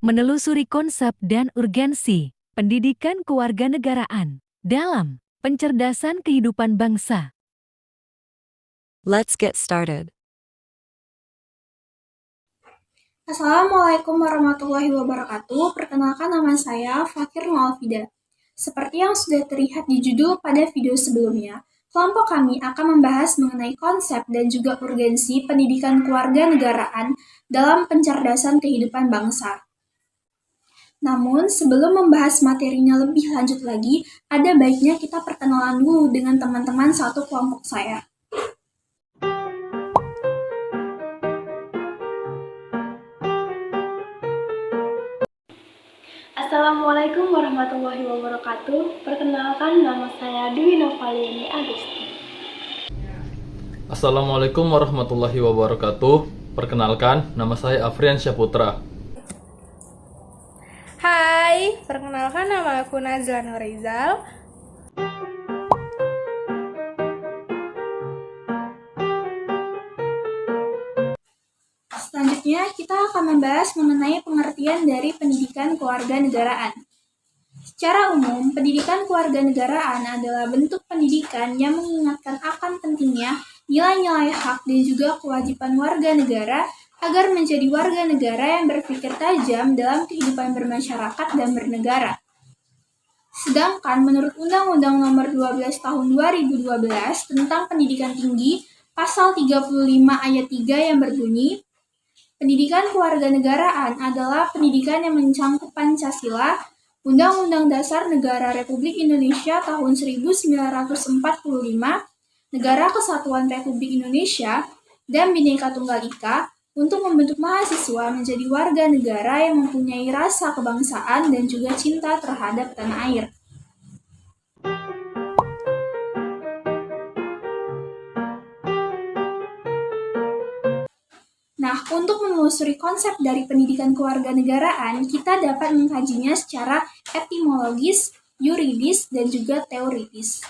menelusuri konsep dan urgensi pendidikan kewarganegaraan dalam pencerdasan kehidupan bangsa. Let's get started. Assalamualaikum warahmatullahi wabarakatuh. Perkenalkan, nama saya Fakir Nuralfida. Seperti yang sudah terlihat di judul pada video sebelumnya, kelompok kami akan membahas mengenai konsep dan juga urgensi pendidikan kewarganegaraan dalam pencerdasan kehidupan bangsa. Namun, sebelum membahas materinya lebih lanjut lagi, ada baiknya kita perkenalan dulu dengan teman-teman satu kelompok saya. Assalamualaikum warahmatullahi wabarakatuh. Perkenalkan, nama saya Dwi Novaliani Agusti. Assalamualaikum warahmatullahi wabarakatuh. Perkenalkan, nama saya Afrian Syaputra. Hai, perkenalkan nama aku Nazla Nurizal. Selanjutnya, kita akan membahas mengenai pengertian dari pendidikan kewarganegaraan. Secara umum, pendidikan kewarganegaraan adalah bentuk pendidikan yang mengingatkan akan pentingnya nilai-nilai hak dan juga kewajiban warga negara agar menjadi warga negara yang berpikir tajam dalam kehidupan bermasyarakat dan bernegara. Sedangkan menurut Undang-Undang Nomor 12 Tahun 2012 tentang Pendidikan Tinggi, Pasal 35 Ayat 3 yang berbunyi, pendidikan kewarganegaraan adalah pendidikan yang mencakup Pancasila, Undang-Undang Dasar Negara Republik Indonesia tahun 1945, Negara Kesatuan Republik Indonesia, dan Bhinneka Tunggal Ika untuk membentuk mahasiswa menjadi warga negara yang mempunyai rasa kebangsaan dan juga cinta terhadap tanah air. Nah, untuk menelusuri konsep dari pendidikan kewarganegaraan, kita dapat mengkajinya secara etimologis, yuridis, dan juga teoritis.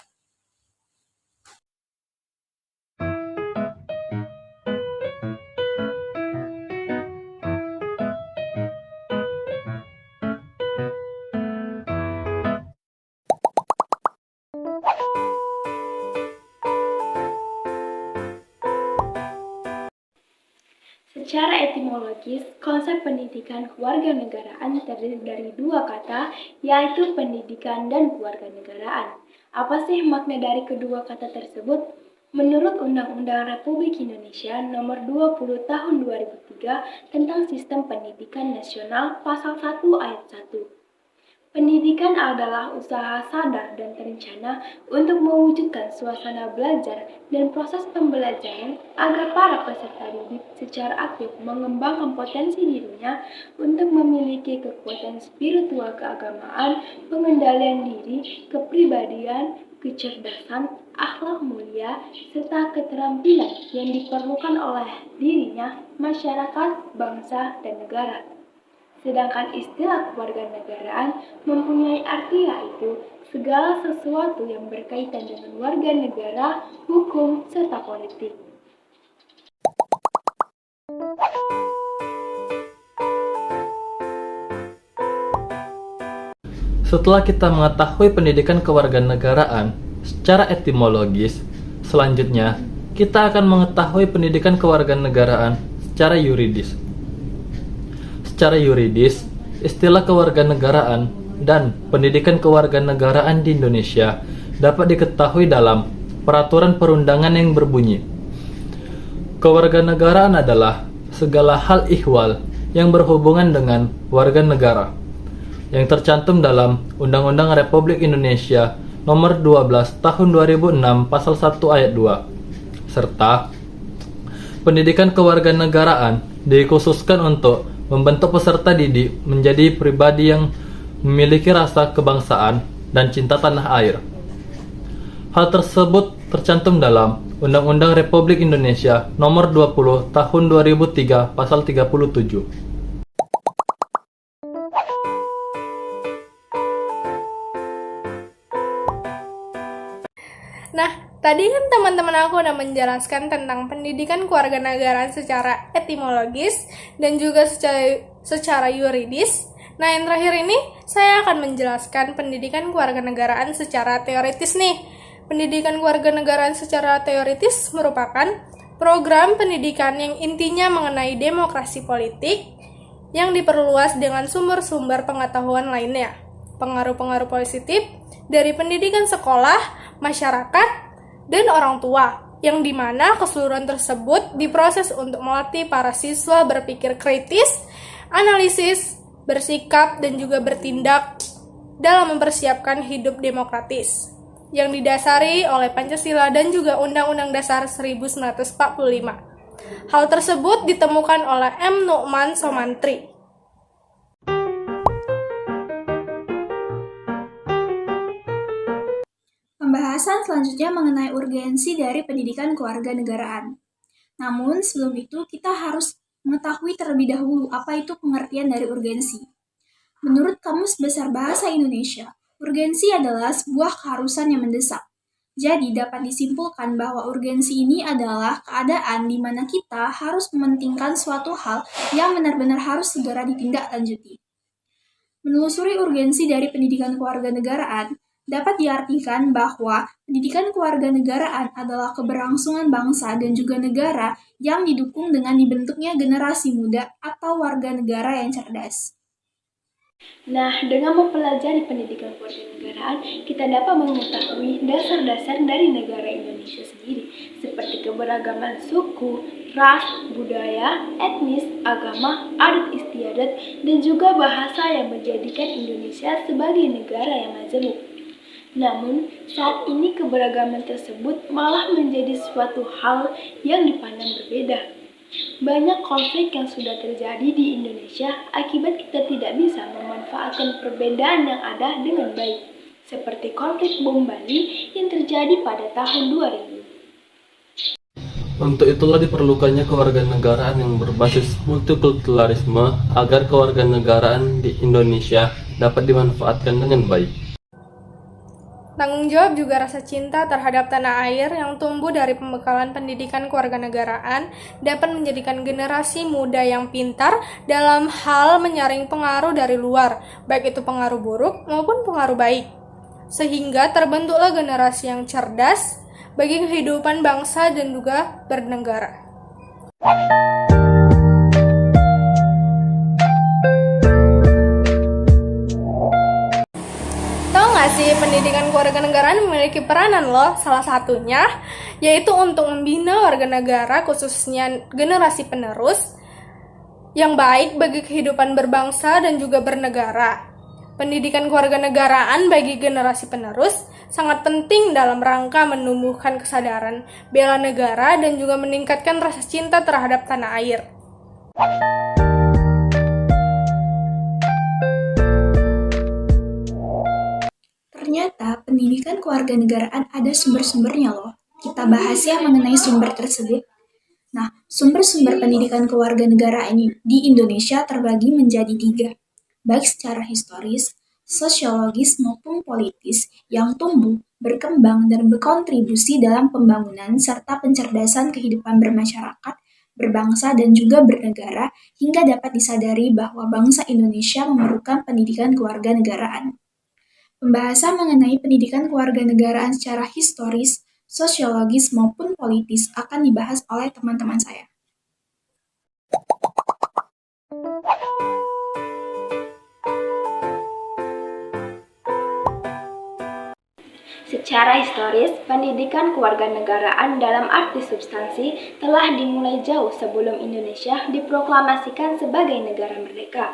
Secara etimologis, konsep pendidikan kewarganegaraan terdiri dari dua kata, yaitu pendidikan dan kewarganegaraan. Apa sih makna dari kedua kata tersebut? Menurut Undang-Undang Republik Indonesia Nomor 20 Tahun 2003 tentang Sistem Pendidikan Nasional Pasal 1 Ayat 1. Pendidikan adalah usaha sadar dan terencana untuk mewujudkan suasana belajar dan proses pembelajaran agar para peserta didik secara aktif mengembangkan potensi dirinya untuk memiliki kekuatan spiritual keagamaan, pengendalian diri, kepribadian, kecerdasan, akhlak mulia, serta keterampilan yang diperlukan oleh dirinya, masyarakat, bangsa, dan negara. Sedangkan istilah kewarganegaraan mempunyai arti yaitu segala sesuatu yang berkaitan dengan warga negara, hukum, serta politik. Setelah kita mengetahui pendidikan kewarganegaraan secara etimologis, selanjutnya kita akan mengetahui pendidikan kewarganegaraan secara yuridis. Secara yuridis, istilah kewarganegaraan dan pendidikan kewarganegaraan di Indonesia dapat diketahui dalam peraturan perundangan yang berbunyi, kewarganegaraan adalah segala hal ihwal yang berhubungan dengan warga negara yang tercantum dalam Undang-Undang Republik Indonesia Nomor 12 Tahun 2006 Pasal 1 Ayat 2, serta pendidikan kewarganegaraan dikhususkan untuk membentuk peserta didik menjadi pribadi yang memiliki rasa kebangsaan dan cinta tanah air. Hal tersebut tercantum dalam Undang-Undang Republik Indonesia Nomor 20 Tahun 2003 Pasal 37. Nah, tadi kan teman-teman aku udah menjelaskan tentang pendidikan kewarganegaraan secara etimologis dan juga secara secara yuridis. Nah, yang terakhir ini saya akan menjelaskan pendidikan kewarganegaraan secara teoritis nih. Pendidikan kewarganegaraan secara teoritis merupakan program pendidikan yang intinya mengenai demokrasi politik yang diperluas dengan sumber-sumber pengetahuan lainnya. Pengaruh-pengaruh positif dari pendidikan sekolah, masyarakat, dan orang tua, yang dimana keseluruhan tersebut diproses untuk melatih para siswa berpikir kritis, analisis, bersikap, dan juga bertindak dalam mempersiapkan hidup demokratis yang didasari oleh Pancasila dan juga Undang-Undang Dasar 1945. Hal tersebut ditemukan oleh M. Nu'man Somantri. Pembahasan selanjutnya mengenai urgensi dari pendidikan kewarganegaraan. Namun, sebelum itu kita harus mengetahui terlebih dahulu apa itu pengertian dari urgensi. Menurut Kamus Besar Bahasa Indonesia, urgensi adalah sebuah keharusan yang mendesak. Jadi, dapat disimpulkan bahwa urgensi ini adalah keadaan di mana kita harus mementingkan suatu hal yang benar-benar harus segera ditindaklanjuti. Menelusuri urgensi dari pendidikan kewarganegaraan, dapat diartikan bahwa pendidikan kewarganegaraan adalah keberlangsungan bangsa dan juga negara yang didukung dengan dibentuknya generasi muda atau warga negara yang cerdas. Nah, dengan mempelajari pendidikan kewarganegaraan, kita dapat mengetahui dasar-dasar dari negara Indonesia sendiri, seperti keberagaman suku, ras, budaya, etnis, agama, adat istiadat, dan juga bahasa yang menjadikan Indonesia sebagai negara yang majemuk. Namun, saat ini keberagaman tersebut malah menjadi suatu hal yang dipandang berbeda. Banyak konflik yang sudah terjadi di Indonesia akibat kita tidak bisa memanfaatkan perbedaan yang ada dengan baik, seperti konflik bom Bali yang terjadi pada tahun 2000. Untuk itulah diperlukannya kewarganegaraan yang berbasis multikulturalisme agar kewarganegaraan di Indonesia dapat dimanfaatkan dengan baik. Tanggung jawab juga rasa cinta terhadap tanah air yang tumbuh dari pembekalan pendidikan kewarganegaraan dapat menjadikan generasi muda yang pintar dalam hal menyaring pengaruh dari luar, baik itu pengaruh buruk maupun pengaruh baik. Sehingga terbentuklah generasi yang cerdas bagi kehidupan bangsa dan juga bernegara. Pendidikan kewarganegaraan memiliki peranan loh, salah satunya yaitu untuk membina warga negara khususnya generasi penerus yang baik bagi kehidupan berbangsa dan juga bernegara. Pendidikan kewarganegaraan bagi generasi penerus sangat penting dalam rangka menumbuhkan kesadaran bela negara dan juga meningkatkan rasa cinta terhadap tanah air. Ternyata pendidikan kewarganegaraan ada sumber-sumbernya loh. Kita bahas ya mengenai sumber tersebut. Nah, sumber-sumber pendidikan kewarganegaraan di Indonesia terbagi menjadi 3, baik secara historis, sosiologis maupun politis yang tumbuh, berkembang, dan berkontribusi dalam pembangunan serta pencerdasan kehidupan bermasyarakat, berbangsa, dan juga bernegara hingga dapat disadari bahwa bangsa Indonesia memerlukan pendidikan kewarganegaraan. Pembahasan mengenai pendidikan kewarganegaraan secara historis, sosiologis, maupun politis akan dibahas oleh teman-teman saya. Secara historis, pendidikan kewarganegaraan dalam arti substansi telah dimulai jauh sebelum Indonesia diproklamasikan sebagai negara merdeka.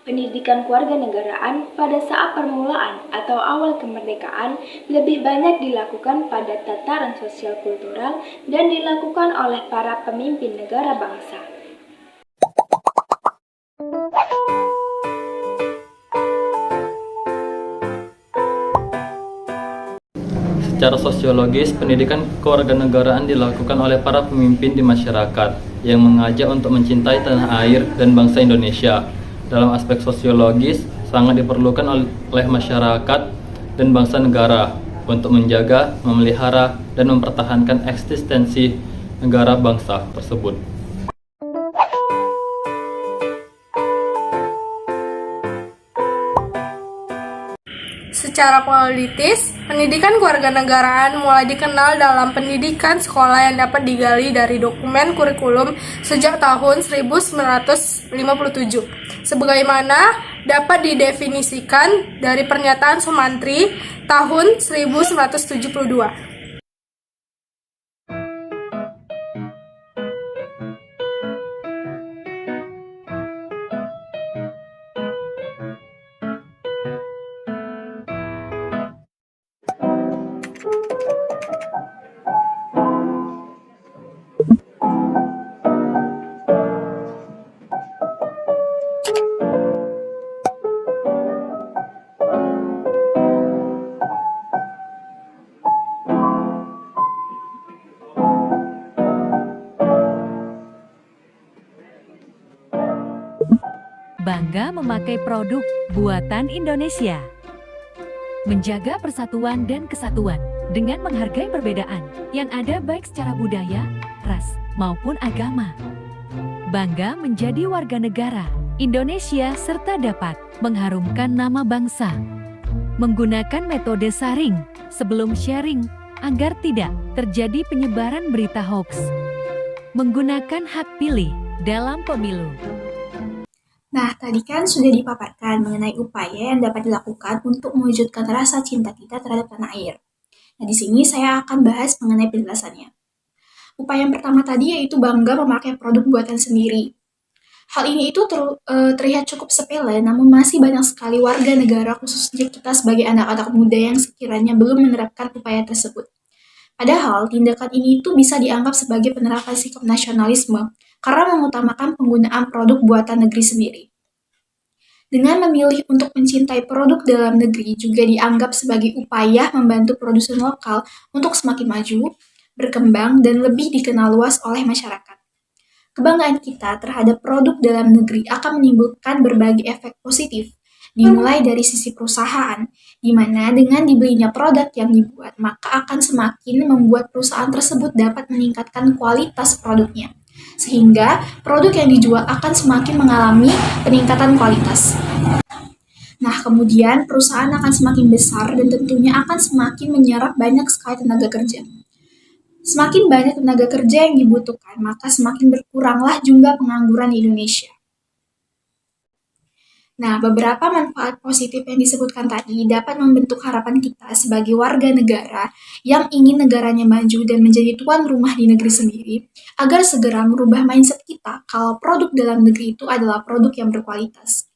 Pendidikan kewarganegaraan pada saat permulaan atau awal kemerdekaan lebih banyak dilakukan pada tataran sosial kultural dan dilakukan oleh para pemimpin negara bangsa. Secara sosiologis, pendidikan kewarganegaraan dilakukan oleh para pemimpin di masyarakat yang mengajak untuk mencintai tanah air dan bangsa Indonesia. Dalam aspek sosiologis, sangat diperlukan oleh masyarakat dan bangsa negara untuk menjaga, memelihara, dan mempertahankan eksistensi negara bangsa tersebut. Secara politis, pendidikan kewarganegaraan mulai dikenal dalam pendidikan sekolah yang dapat digali dari dokumen kurikulum sejak tahun 1957, sebagaimana dapat didefinisikan dari pernyataan Sumantri tahun 1972. Bangga memakai produk buatan Indonesia. Menjaga persatuan dan kesatuan dengan menghargai perbedaan yang ada baik secara budaya, ras, maupun agama. Bangga menjadi warga negara Indonesia serta dapat mengharumkan nama bangsa. Menggunakan metode saring sebelum sharing agar tidak terjadi penyebaran berita hoax. Menggunakan hak pilih dalam pemilu. Nah, tadi kan sudah dipaparkan mengenai upaya yang dapat dilakukan untuk mewujudkan rasa cinta kita terhadap tanah air. Nah, di sini saya akan bahas mengenai penjelasannya. Upaya yang pertama tadi yaitu bangga memakai produk buatan sendiri. Hal ini itu terlihat cukup sepele, namun masih banyak sekali warga negara, khususnya kita sebagai anak-anak muda yang sekiranya belum menerapkan upaya tersebut. Padahal, tindakan ini itu bisa dianggap sebagai penerapan sikap nasionalisme, karena mengutamakan penggunaan produk buatan negeri sendiri. Dengan memilih untuk mencintai produk dalam negeri juga dianggap sebagai upaya membantu produsen lokal untuk semakin maju, berkembang, dan lebih dikenal luas oleh masyarakat. Kebanggaan kita terhadap produk dalam negeri akan menimbulkan berbagai efek positif, dimulai dari sisi perusahaan, di mana dengan dibelinya produk yang dibuat, maka akan semakin membuat perusahaan tersebut dapat meningkatkan kualitas produknya. Sehingga produk yang dijual akan semakin mengalami peningkatan kualitas. Nah, kemudian perusahaan akan semakin besar dan tentunya akan semakin menyerap banyak sekali tenaga kerja. Semakin banyak tenaga kerja yang dibutuhkan, maka semakin berkuranglah jumlah pengangguran di Indonesia. Nah, beberapa manfaat positif yang disebutkan tadi dapat membentuk harapan kita sebagai warga negara yang ingin negaranya maju dan menjadi tuan rumah di negeri sendiri, agar segera merubah mindset kita kalau produk dalam negeri itu adalah produk yang berkualitas.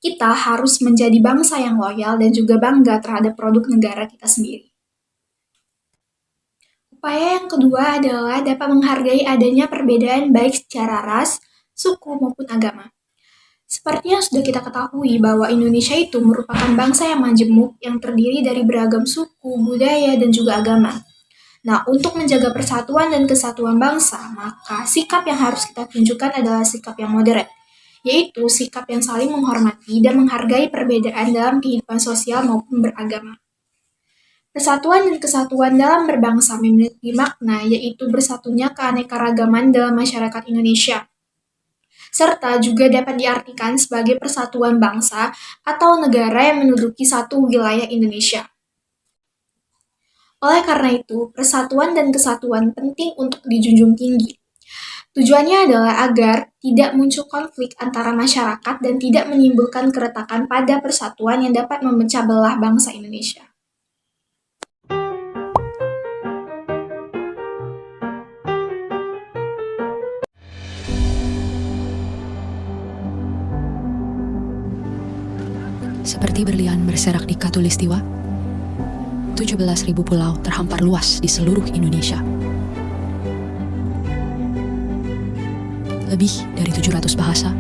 Kita harus menjadi bangsa yang loyal dan juga bangga terhadap produk negara kita sendiri. Upaya yang kedua adalah dapat menghargai adanya perbedaan baik secara ras, suku maupun agama. Seperti yang sudah kita ketahui bahwa Indonesia itu merupakan bangsa yang majemuk yang terdiri dari beragam suku, budaya, dan juga agama. Nah, untuk menjaga persatuan dan kesatuan bangsa, maka sikap yang harus kita tunjukkan adalah sikap yang moderat, yaitu sikap yang saling menghormati dan menghargai perbedaan dalam kehidupan sosial maupun beragama. Persatuan dan kesatuan dalam berbangsa memiliki makna, yaitu bersatunya keanekaragaman dalam masyarakat Indonesia, serta juga dapat diartikan sebagai persatuan bangsa atau negara yang menduduki satu wilayah Indonesia. Oleh karena itu, persatuan dan kesatuan penting untuk dijunjung tinggi. Tujuannya adalah agar tidak muncul konflik antara masyarakat dan tidak menimbulkan keretakan pada persatuan yang dapat memecah belah bangsa Indonesia. Seperti berlian berserak di Katulistiwa, 17.000 pulau terhampar luas di seluruh Indonesia. Lebih dari 700 bahasa,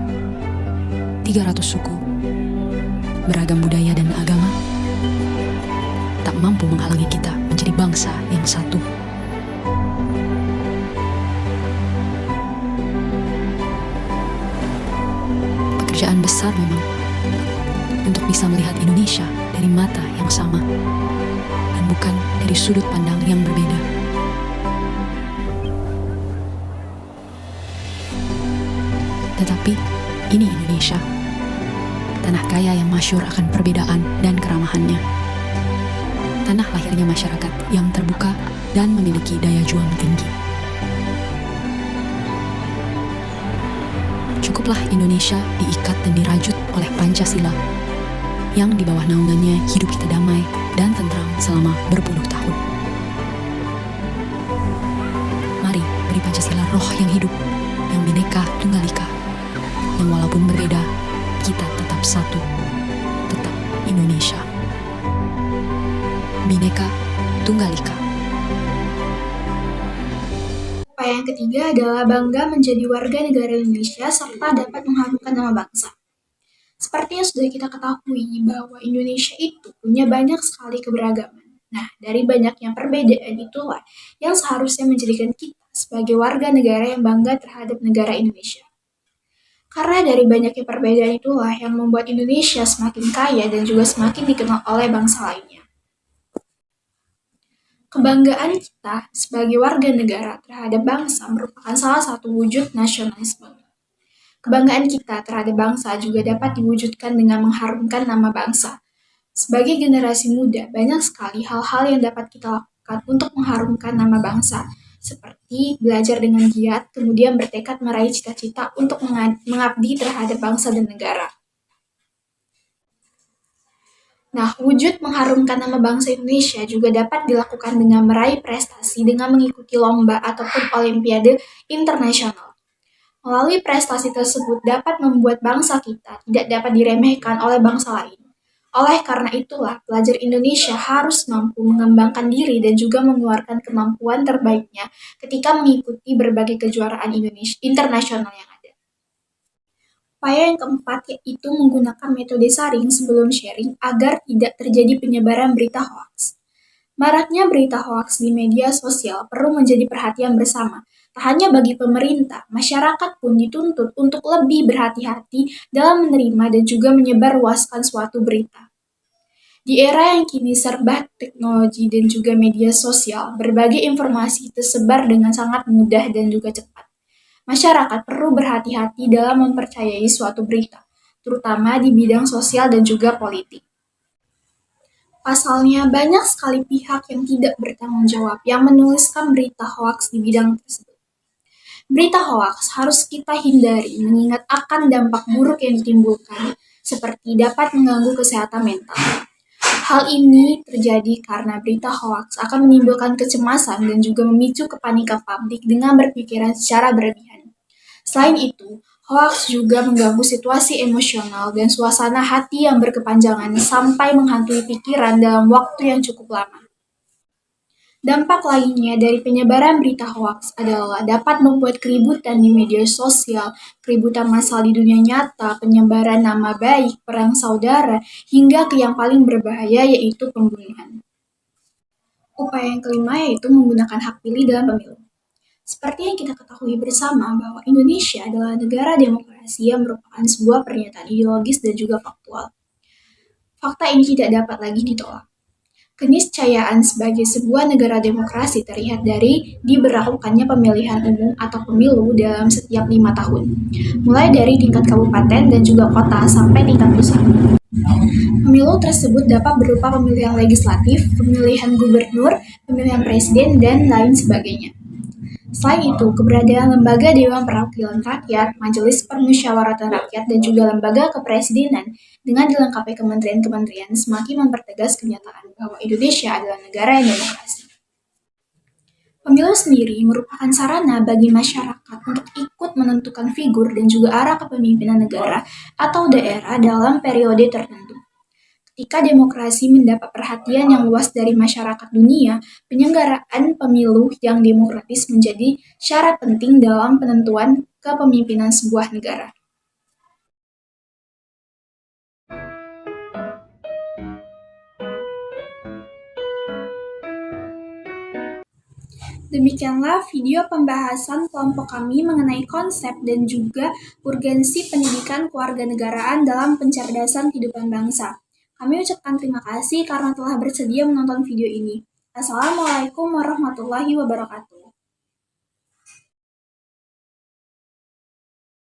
300 suku, beragam budaya dan agama, tak mampu menghalangi kita menjadi bangsa yang satu. Pekerjaan besar memang, untuk bisa melihat Indonesia dari mata yang sama dan bukan dari sudut pandang yang berbeda. Tetapi ini Indonesia, tanah kaya yang masyhur akan perbedaan dan keramahannya. tanah lahirnya masyarakat yang terbuka dan memiliki daya juang tinggi. Cukuplah Indonesia diikat dan dirajut oleh Pancasila, yang di bawah naungannya hidup kita damai dan tentram selama berpuluh tahun. Mari beri Pancasila roh yang hidup, yang bineka tunggal ika, yang walaupun berbeda, kita tetap satu, tetap Indonesia. Bineka Tunggal Ika. Upaya yang ketiga adalah bangga menjadi warga negara Indonesia serta dapat mengharumkan nama bangsa. Seperti yang sudah kita ketahui bahwa Indonesia itu punya banyak sekali keberagaman. Nah, dari banyaknya perbedaan itulah yang seharusnya menjadikan kita sebagai warga negara yang bangga terhadap negara Indonesia. Karena dari banyaknya perbedaan itulah yang membuat Indonesia semakin kaya dan juga semakin dikenal oleh bangsa lainnya. Kebanggaan kita sebagai warga negara terhadap bangsa merupakan salah satu wujud nasionalisme. Kebanggaan kita terhadap bangsa juga dapat diwujudkan dengan mengharumkan nama bangsa. Sebagai generasi muda, banyak sekali hal-hal yang dapat kita lakukan untuk mengharumkan nama bangsa, seperti belajar dengan giat, kemudian bertekad meraih cita-cita untuk mengabdi terhadap bangsa dan negara. Nah, wujud mengharumkan nama bangsa Indonesia juga dapat dilakukan dengan meraih prestasi dengan mengikuti lomba ataupun olimpiade internasional. Melalui prestasi tersebut dapat membuat bangsa kita tidak dapat diremehkan oleh bangsa lain. Oleh karena itulah, pelajar Indonesia harus mampu mengembangkan diri dan juga mengeluarkan kemampuan terbaiknya ketika mengikuti berbagai kejuaraan internasional yang ada. Upaya yang keempat yaitu menggunakan metode saring sebelum sharing agar tidak terjadi penyebaran berita hoaks. Maraknya berita hoaks di media sosial perlu menjadi perhatian bersama. Tak hanya bagi pemerintah, masyarakat pun dituntut untuk lebih berhati-hati dalam menerima dan juga menyebarluaskan suatu berita. Di era yang kini serba teknologi dan juga media sosial, berbagai informasi tersebar dengan sangat mudah dan juga cepat. Masyarakat perlu berhati-hati dalam mempercayai suatu berita, terutama di bidang sosial dan juga politik. Pasalnya, banyak sekali pihak yang tidak bertanggung jawab yang menuliskan berita hoaks di bidang tersebut. Berita hoaks harus kita hindari mengingat akan dampak buruk yang ditimbulkan, seperti dapat mengganggu kesehatan mental. Hal ini terjadi karena berita hoaks akan menimbulkan kecemasan dan juga memicu kepanikan publik dengan berpikiran secara berlebihan. Selain itu, hoaks juga mengganggu situasi emosional dan suasana hati yang berkepanjangan sampai menghantui pikiran dalam waktu yang cukup lama. Dampak lainnya dari penyebaran berita hoaks adalah dapat membuat keributan di media sosial, keributan massal di dunia nyata, penyebaran nama baik, perang saudara, hingga ke yang paling berbahaya yaitu pembunuhan. Upaya yang kelima yaitu menggunakan hak pilih dalam pemilu. Seperti yang kita ketahui bersama bahwa Indonesia adalah negara demokrasi yang merupakan sebuah pernyataan ideologis dan juga faktual. Fakta ini tidak dapat lagi ditolak. Keniscayaan sebagai sebuah negara demokrasi terlihat dari diberlakukannya pemilihan umum atau pemilu dalam setiap 5 tahun, mulai dari tingkat kabupaten dan juga kota sampai tingkat pusat. Pemilu tersebut dapat berupa pemilihan legislatif, pemilihan gubernur, pemilihan presiden, dan lain sebagainya. Selain itu, keberadaan lembaga Dewan Perwakilan Rakyat, Majelis Permusyawaratan Rakyat, dan juga lembaga kepresidenan dengan dilengkapi kementerian-kementerian semakin mempertegas kenyataan bahwa Indonesia adalah negara yang demokrasi. Pemilu sendiri merupakan sarana bagi masyarakat untuk ikut menentukan figur dan juga arah kepemimpinan negara atau daerah dalam periode tertentu. Ketika demokrasi mendapat perhatian yang luas dari masyarakat dunia, penyelenggaraan pemilu yang demokratis menjadi syarat penting dalam penentuan kepemimpinan sebuah negara. Demikianlah video pembahasan kelompok kami mengenai konsep dan juga urgensi pendidikan kewarganegaraan dalam pencerdasan kehidupan bangsa. Kami ucapkan terima kasih karena telah bersedia menonton video ini. Assalamualaikum warahmatullahi wabarakatuh.